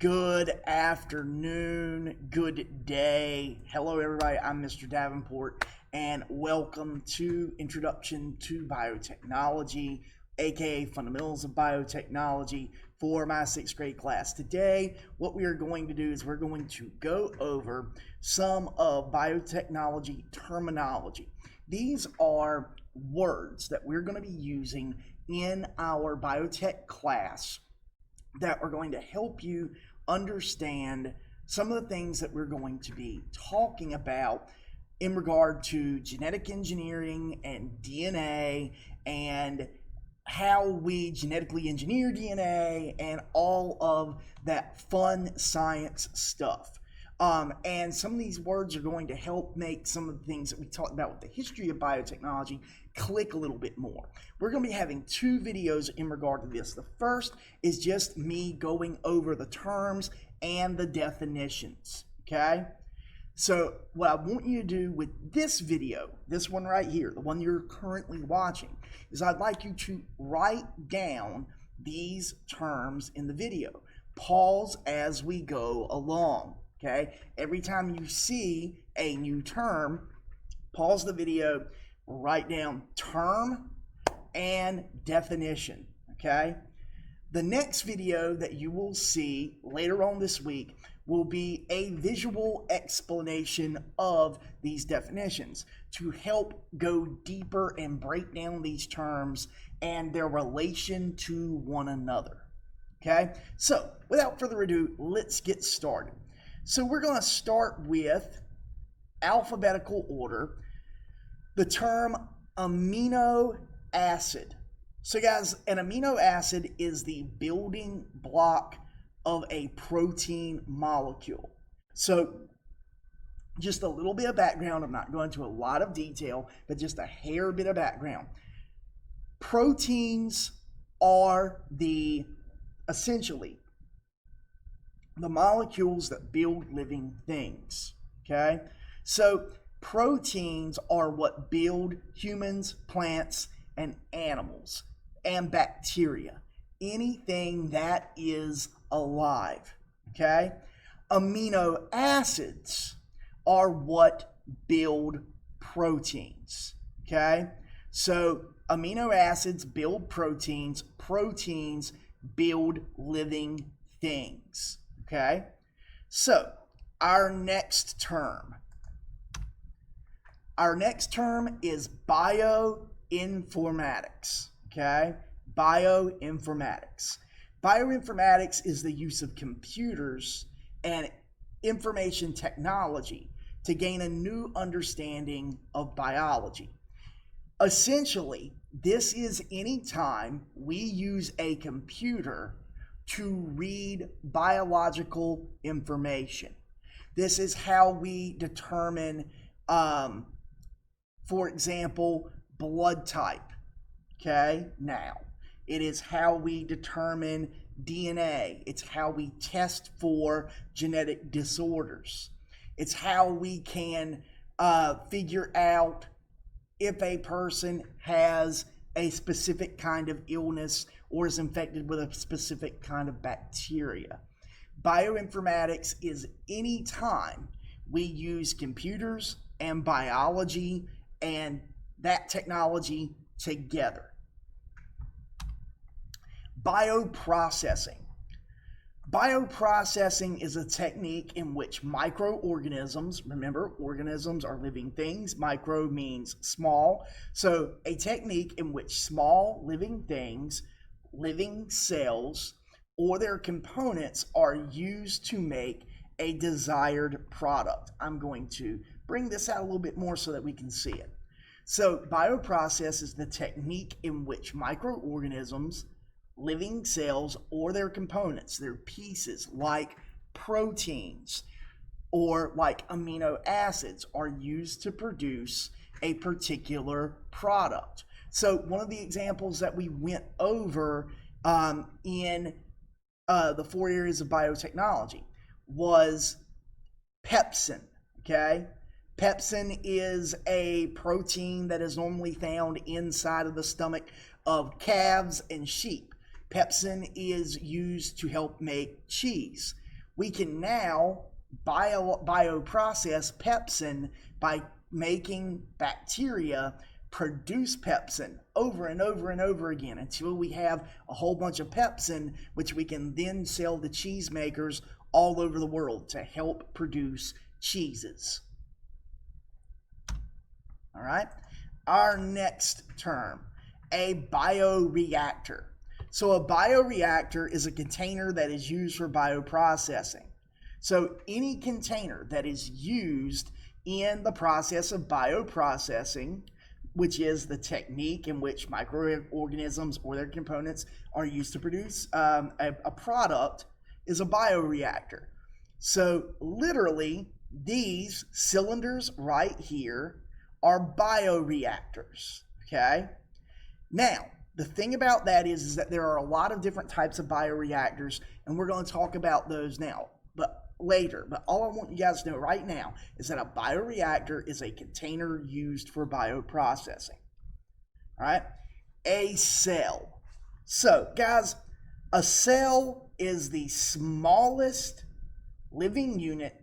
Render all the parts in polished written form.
Good afternoon, good day. Hello, everybody. I'm Mr. Davenport, and welcome to Introduction to Biotechnology, aka Fundamentals of Biotechnology, for my 6th grade class. Today, what we are going to do is we're going to go over some of biotechnology terminology. These are words that we're going to be using in our biotech class that are going to help you understand some of the things that we're going to be talking about in regard to genetic engineering and DNA and how we genetically engineer DNA and all of that fun science stuff. And some of these words are going to help make some of the things that we talked about with the history of biotechnology click a little bit more. We're going to be having 2 videos in regard to this. The first is just me going over the terms and the definitions, okay? So what I want you to do with this video, this one right here, the one you're currently watching, is I'd like you to write down these terms in the video. Pause as we go along, okay? Every time you see a new term, pause the video, write down term and definition, okay? The next video that you will see later on this week will be a visual explanation of these definitions to help go deeper and break down these terms and their relation to one another, okay? So without further ado, let's get started. So we're going to start with alphabetical order. The term amino acid. So guys, an amino acid is the building block of a protein molecule. So just a little bit of background. I'm not going into a lot of detail, but just a hair bit of background. Proteins are essentially the molecules that build living things, okay? So proteins are what build humans, plants, and animals, and bacteria. Anything that is alive, okay? Amino acids are what build proteins, okay? So amino acids build proteins, proteins build living things, okay? So our next term is bioinformatics, okay? Bioinformatics. Bioinformatics is the use of computers and information technology to gain a new understanding of biology. Essentially, this is any time we use a computer to read biological information. This is how we determine for example, blood type, okay? Now, it is how we determine DNA. It's how we test for genetic disorders. It's how we can figure out if a person has a specific kind of illness or is infected with a specific kind of bacteria. Bioinformatics is any time we use computers and biology and that technology together. Bioprocessing. Bioprocessing is a technique in which microorganisms, remember, organisms are living things, micro means small, so a technique in which small living things, living cells, or their components are used to make a desired product. I'm going to bring this out a little bit more so that we can see it. So bioprocess is the technique in which microorganisms, living cells, or their components, their pieces like proteins or like amino acids are used to produce a particular product. So one of the examples that we went over in the 4 areas of biotechnology was pepsin, okay? Pepsin is a protein that is normally found inside of the stomach of calves and sheep. Pepsin is used to help make cheese. we can now bioprocess pepsin by making bacteria produce pepsin over and over and over again until we have a whole bunch of pepsin, which we can then sell to cheesemakers all over the world to help produce cheeses. All right, our next term, a bioreactor. So a bioreactor is a container that is used for bioprocessing. So any container that is used in the process of bioprocessing, which is the technique in which microorganisms or their components are used to produce a product, is a bioreactor. So literally, these cylinders right here are bioreactors, okay? Now, the thing about that is that there are a lot of different types of bioreactors, and we're going to talk about those now, but later. But all I want you guys to know right now is that a bioreactor is a container used for bioprocessing. All right, a cell. So, guys, a cell is the smallest living unit.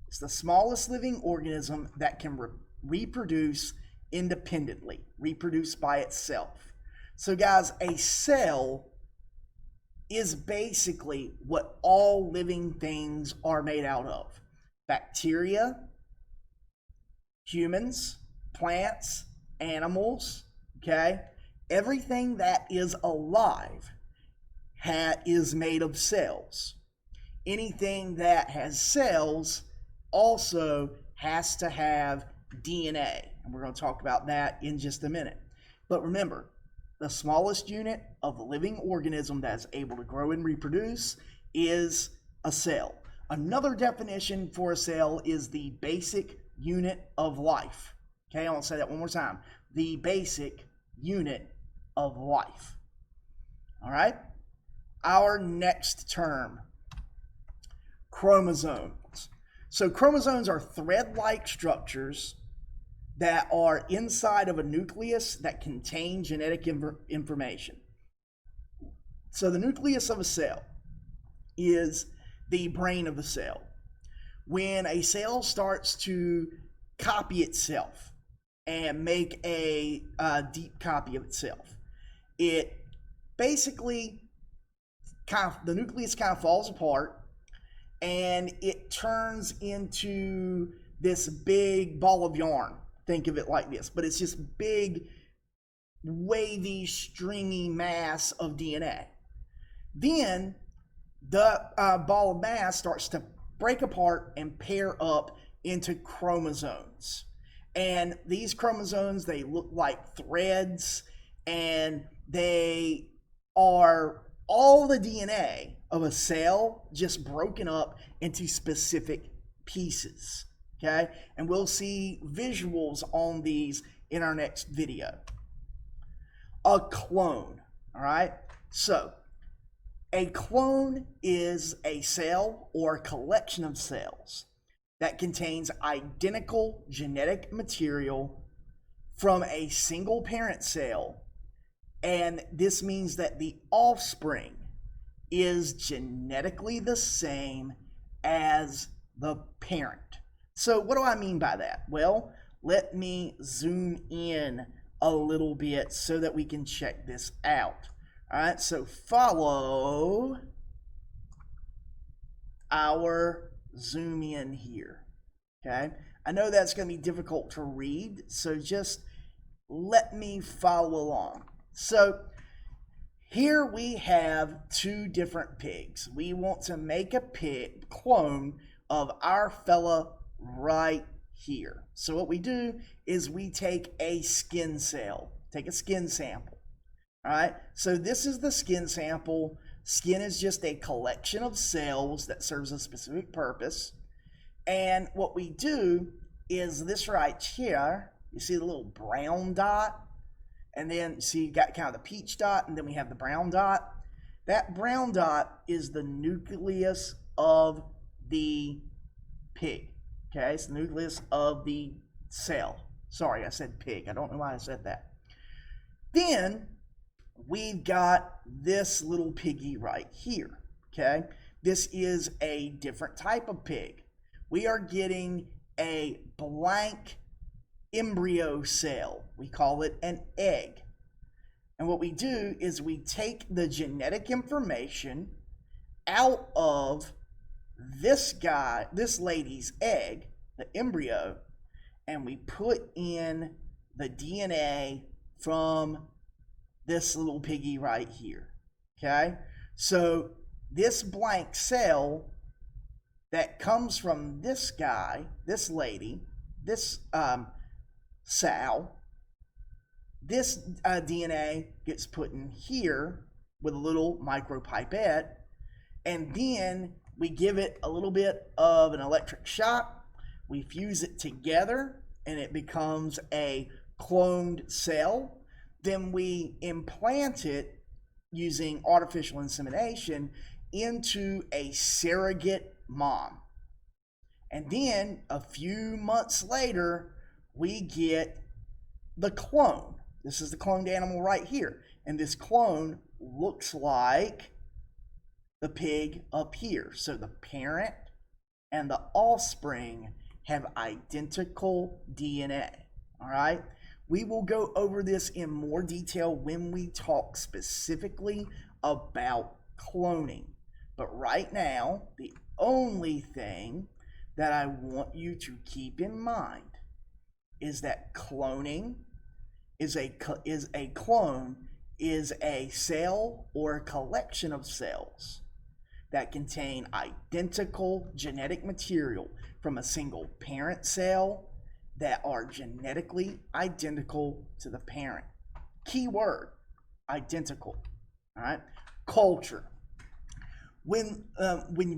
It's the smallest living organism that can reproduce independently, reproduce by itself. So, guys, a cell is basically what all living things are made out of. Bacteria, humans, plants, animals, okay? Everything that is alive is made of cells. Anything that has cells also has to have DNA, and we're going to talk about that in just a minute. But remember, the smallest unit of the living organism that is able to grow and reproduce is a cell. Another definition for a cell is the basic unit of life. Okay, I want to say that one more time. The basic unit of life. All right? Our next term, chromosomes. So chromosomes are thread-like structures that are inside of a nucleus that contain genetic information. So the nucleus of a cell is the brain of the cell. When a cell starts to copy itself and make a deep copy of itself, it basically the nucleus kind of falls apart and it turns into this big ball of yarn. Think of it like this, but it's just big, wavy, stringy mass of DNA. Then the ball of mass starts to break apart and pair up into chromosomes. And these chromosomes, they look like threads, and they are all the DNA of a cell just broken up into specific pieces. Okay, and we'll see visuals on these in our next video. A clone, all right? So, a clone is a cell or a collection of cells that contains identical genetic material from a single parent cell, and this means that the offspring is genetically the same as the parent. So what do I mean by that? Well, let me zoom in a little bit so that we can check this out. All right, so follow our zoom in here, okay? I know that's going to be difficult to read, so just let me follow along. So here we have two different pigs. We want to make a pig clone of our fella right here. So what we do is we take a skin cell, take a skin sample. All right, so this is the skin sample. Skin is just a collection of cells that serves a specific purpose. And what we do is this right here. You see the little brown dot? And then see you got kind of the peach dot, and then we have the brown dot. That brown dot is the nucleus of the pig. Okay, it's the nucleus of the cell. Sorry, I said pig. I don't know why I said that. Then we've got this little piggy right here. Okay, this is a different type of pig. We are getting a blank embryo cell. We call it an egg. And what we do is we take the genetic information out of this lady's egg, the embryo, and we put in the DNA from this little piggy right here. Okay? So this blank cell that comes from this guy, this lady, this sow, this DNA gets put in here with a little micropipette, and then we give it a little bit of an electric shock. We fuse it together, and it becomes a cloned cell. Then we implant it using artificial insemination into a surrogate mom. And then a few months later, we get the clone. This is the cloned animal right here. And this clone looks like the pig up here. So the parent and the offspring have identical DNA. All right? We will go over this in more detail when we talk specifically about cloning. But right now, the only thing that I want you to keep in mind is that cloning is a clone is a cell or a collection of cells that contain identical genetic material from a single parent cell that are genetically identical to the parent. Key word, identical. All right? Culture. When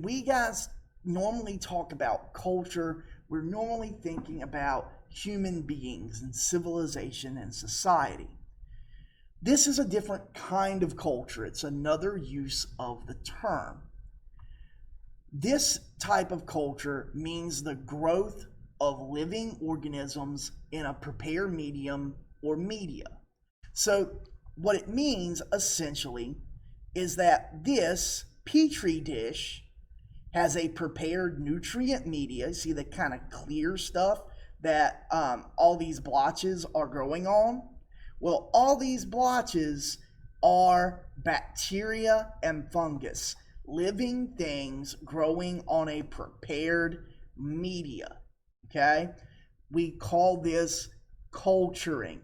we guys normally talk about culture, we're normally thinking about human beings and civilization and society. This is a different kind of culture. It's another use of the term. This type of culture means the growth of living organisms in a prepared medium or media. So what it means essentially is that this petri dish has a prepared nutrient media. See the kind of clear stuff that all these blotches are growing on? Well, all these blotches are bacteria and fungus, living things growing on a prepared media. Okay? We call this culturing.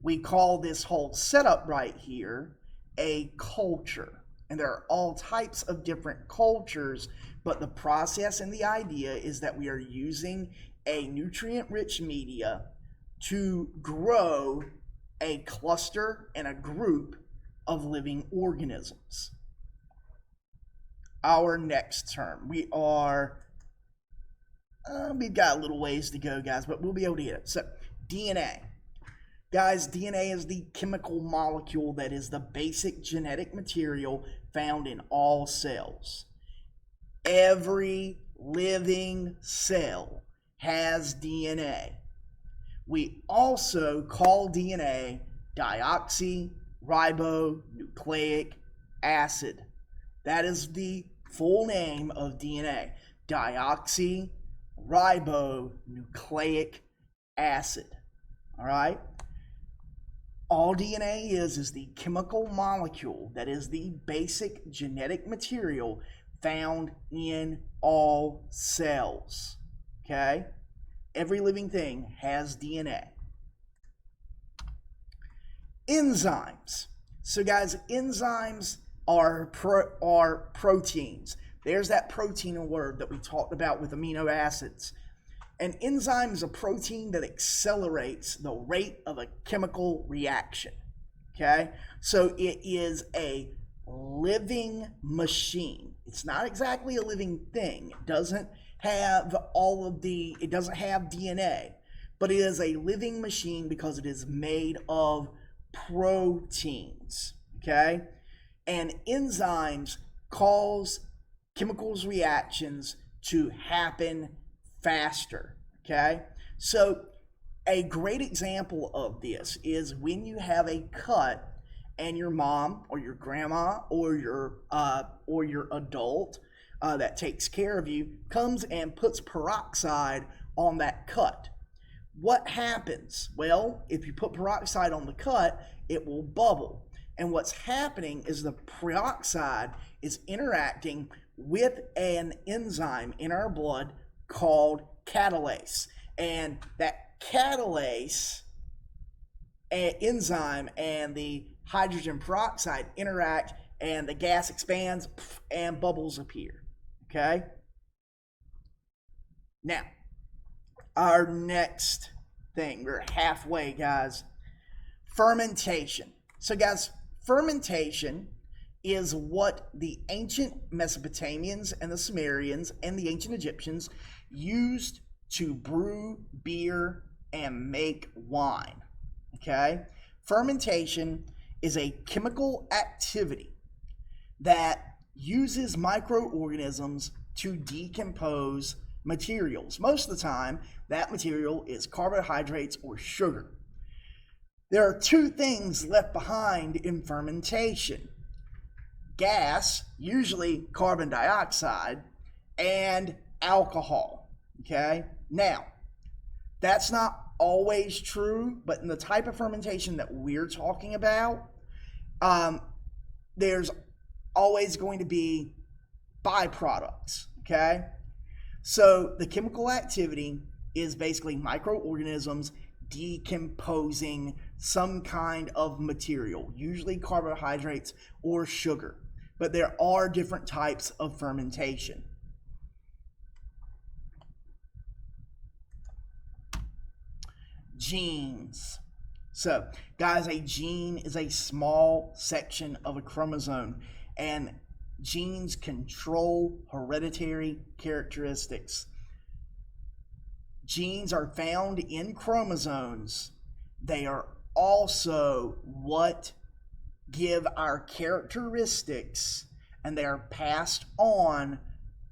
We call this whole setup right here a culture. And there are all types of different cultures, but the process and the idea is that we are using a nutrient-rich media to grow a cluster and a group of living organisms. Our next term, we've got a little ways to go, guys, but we'll be able to get it. So, DNA. Guys, DNA is the chemical molecule that is the basic genetic material found in all cells. Every living cell has DNA. We also call DNA deoxyribonucleic acid. That is the full name of DNA, deoxyribonucleic acid. All right? All DNA is the chemical molecule that is the basic genetic material found in all cells. Okay? Every living thing has DNA. Enzymes. So guys, enzymes are proteins. There's that protein word that we talked about with amino acids. An enzyme is a protein that accelerates the rate of a chemical reaction. Okay? So it is a living machine. It's not exactly a living thing. It doesn't have DNA, but it is a living machine because it is made of proteins. Okay? And enzymes cause chemicals reactions to happen faster. Okay? So a great example of this is when you have a cut and your mom or your grandma or your adult that takes care of you comes and puts peroxide on that cut. What happens? Well, if you put peroxide on the cut, it will bubble. And what's happening is the peroxide is interacting with an enzyme in our blood called catalase. And that catalase enzyme and the hydrogen peroxide interact, and the gas expands and bubbles appear. Okay? Now, our next thing, we're halfway, guys. Fermentation. So, guys, fermentation is what the ancient Mesopotamians and the Sumerians and the ancient Egyptians used to brew beer and make wine. Okay? Fermentation is a chemical activity that uses microorganisms to decompose materials. Most of the time, that material is carbohydrates or sugar. There are two things left behind in fermentation: gas, usually carbon dioxide, and alcohol. Okay? Now, that's not always true, but in the type of fermentation that we're talking about, there's always going to be byproducts. Okay? So the chemical activity is basically microorganisms decomposing some kind of material, usually carbohydrates or sugar. But there are different types of fermentation. Genes. So, guys, a gene is a small section of a chromosome, and genes control hereditary characteristics. Genes are found in chromosomes. They are also what give our characteristics, and they are passed on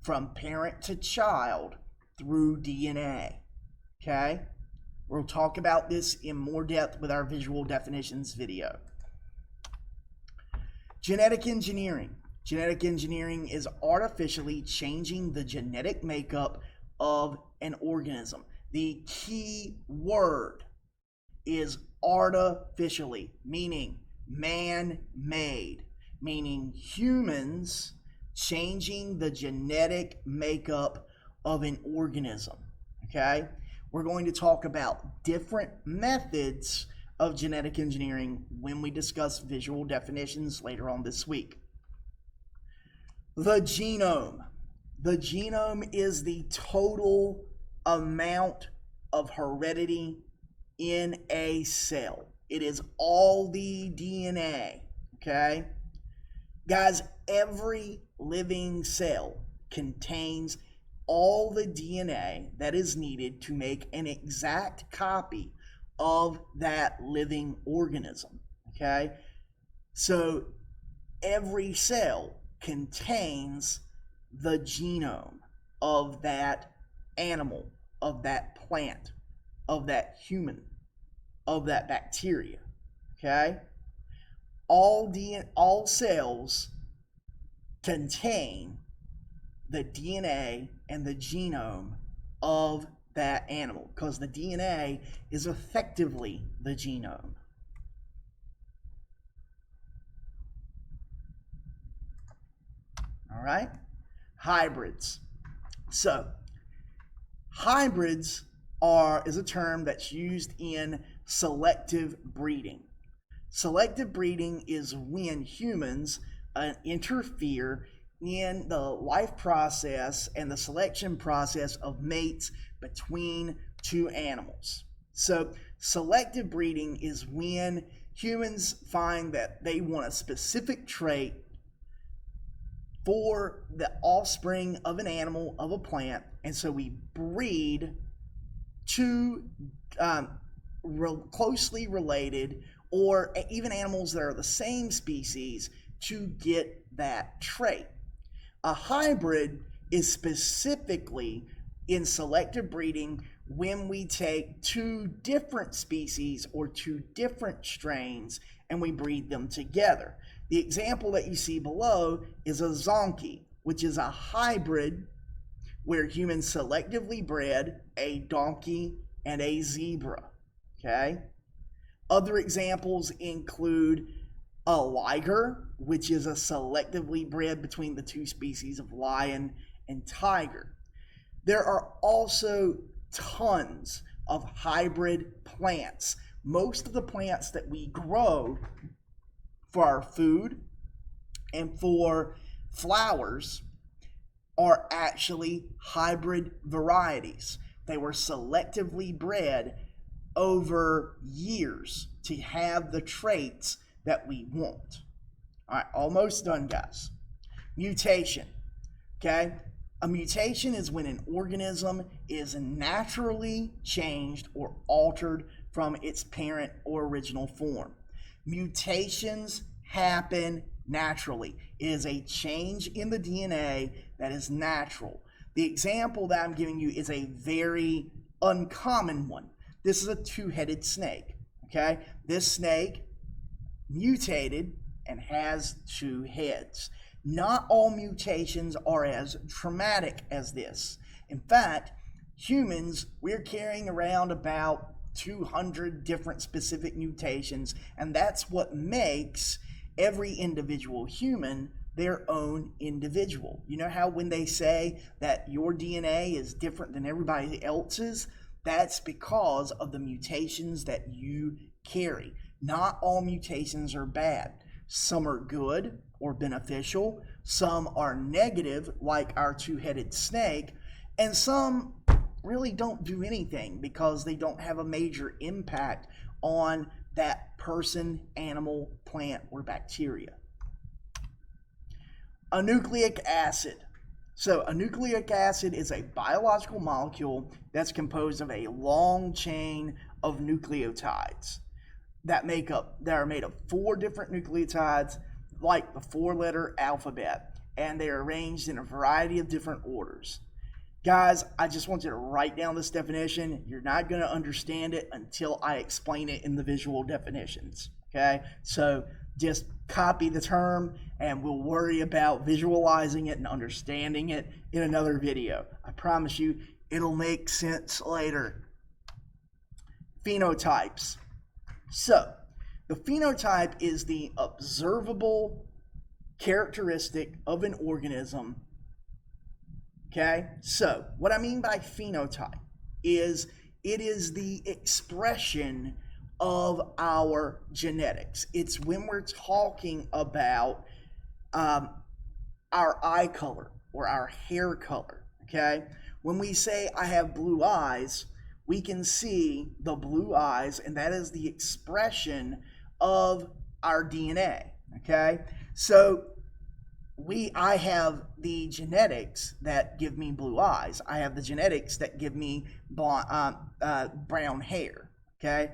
from parent to child through DNA. Okay? We'll talk about this in more depth with our visual definitions video. Genetic engineering. Genetic engineering is artificially changing the genetic makeup of an organism. The key word is artificially, meaning man-made, meaning humans changing the genetic makeup of an organism. Okay? We're going to talk about different methods of genetic engineering when we discuss visual definitions later on this week. The genome. The genome is the total amount of heredity in a cell. It is all the DNA, okay? Guys, every living cell contains all the DNA that is needed to make an exact copy of that living organism, okay? So every cell contains the genome of that animal, of that plant, of that human, of that bacteria, okay? All cells contain the DNA and the genome of that animal, because the DNA is effectively the genome. All right? Hybrids. So, hybrids is a term that's used in selective breeding. Selective breeding is when humans interfere in the life process and the selection process of mates between two animals. So selective breeding is when humans find that they want a specific trait for the offspring of an animal, of a plant, and so we breed two closely related or even animals that are the same species to get that trait. A hybrid is specifically in selective breeding when we take two different species or two different strains and we breed them together. The example that you see below is a zonkey. which is a hybrid where humans selectively bred a donkey and a zebra. Okay? Other examples include a liger, which is a selectively bred between the two species of lion and tiger. There are also tons of hybrid plants. Most of the plants that we grow for our food and for flowers are actually hybrid varieties. They were selectively bred over years to have the traits that we want. All right, almost done, guys. Mutation. Okay? A mutation is when an organism is naturally changed or altered from its parent or original form. Mutations happen naturally. It is a change in the DNA that is natural. The example that I'm giving you is a very uncommon one. This is a two-headed snake. Okay? This snake mutated and has two heads. Not all mutations are as traumatic as this. In fact, humans, we're carrying around about 200 different specific mutations, and that's what makes every individual human their own individual. You know how when they say that your DNA is different than everybody else's? That's because of the mutations that you carry. Not all mutations are bad. Some are good or beneficial. Some are negative, like our two-headed snake. And some really don't do anything because they don't have a major impact on that person, animal, plant, or bacteria. A nucleic acid. So a nucleic acid is a biological molecule that's composed of a long chain of nucleotides that are made of 4 different nucleotides, like the 4-letter alphabet, and they are arranged in a variety of different orders. Guys, I just want you to write down this definition. You're not going to understand it until I explain it in the visual definitions. Okay? So just copy the term and we'll worry about visualizing it and understanding it in another video. I promise you it'll make sense later. Phenotypes. So, the phenotype is the observable characteristic of an organism. Okay? So, what I mean by phenotype is it is the expression of our genetics. It's when we're talking about our eye color or our hair color. Okay? When we say I have blue eyes, we can see the blue eyes, and that is the expression of our DNA. Okay? So I have the genetics that give me blue eyes. I have the genetics that give me brown hair. Okay?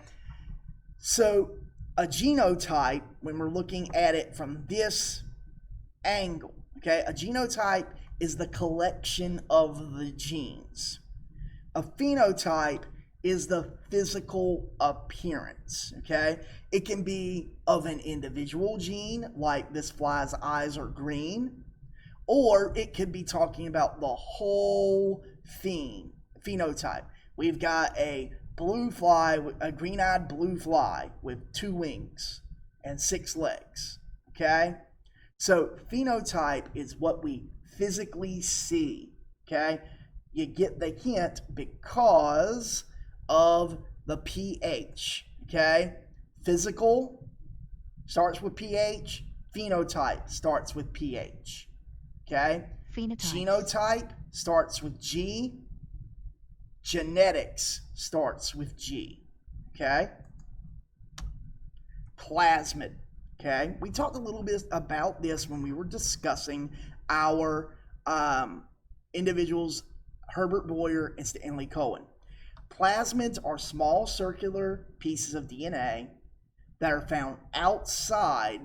So a genotype, when we're looking at it from this angle, okay, a genotype is the collection of the genes. A phenotype is the physical appearance, okay? It can be of an individual gene, like this fly's eyes are green, or it could be talking about the whole phenotype. We've got a blue fly, a green-eyed blue fly with 2 wings and 6 legs, okay? So phenotype is what we physically see, okay? You get the hint because of the pH, okay? Physical starts with pH, phenotype starts with pH, okay? Genotype starts with G, genetics starts with G, okay? Plasmid, okay? We talked a little bit about this when we were discussing our individuals, Herbert Boyer and Stanley Cohen. Plasmids are small circular pieces of DNA that are found outside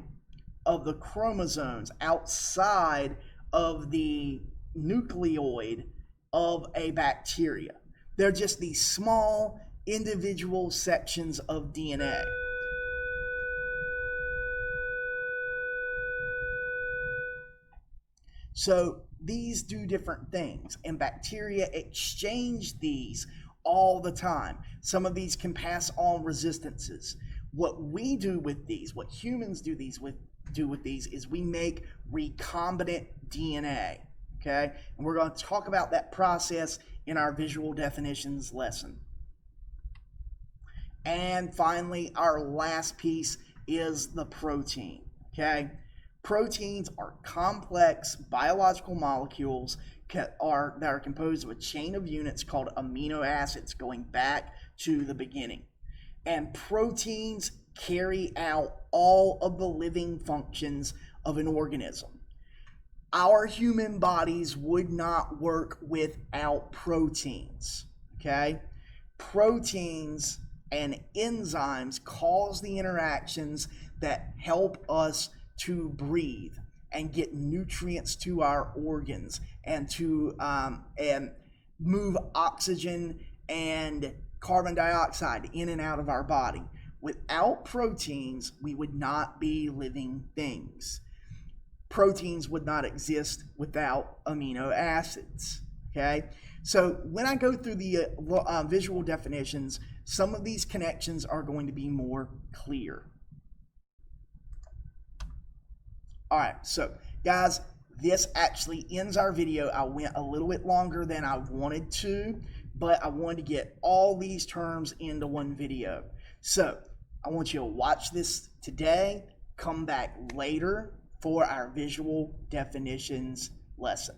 of the chromosomes, outside of the nucleoid of a bacteria. They're just these small individual sections of DNA. So these do different things, and bacteria exchange these all the time. Some of these can pass on resistances. What we do with these, what humans do with these is we make recombinant DNA. Okay, and we're going to talk about that process in our visual definitions lesson. And finally, our last piece is the protein. Okay, proteins are complex biological molecules that are composed of a chain of units called amino acids going back to the beginning. And proteins carry out all of the living functions of an organism. Our human bodies would not work without proteins. Okay? Proteins and enzymes cause the interactions that help us to breathe and get nutrients to our organs and to move oxygen and carbon dioxide in and out of our body. Without proteins, we would not be living things. Proteins would not exist without amino acids. Okay, so when I go through the visual definitions, some of these connections are going to be more clear. All right, so guys, this actually ends our video. I went a little bit longer than I wanted to, but I wanted to get all these terms into one video. So I want you to watch this today, come back later for our visual definitions lesson.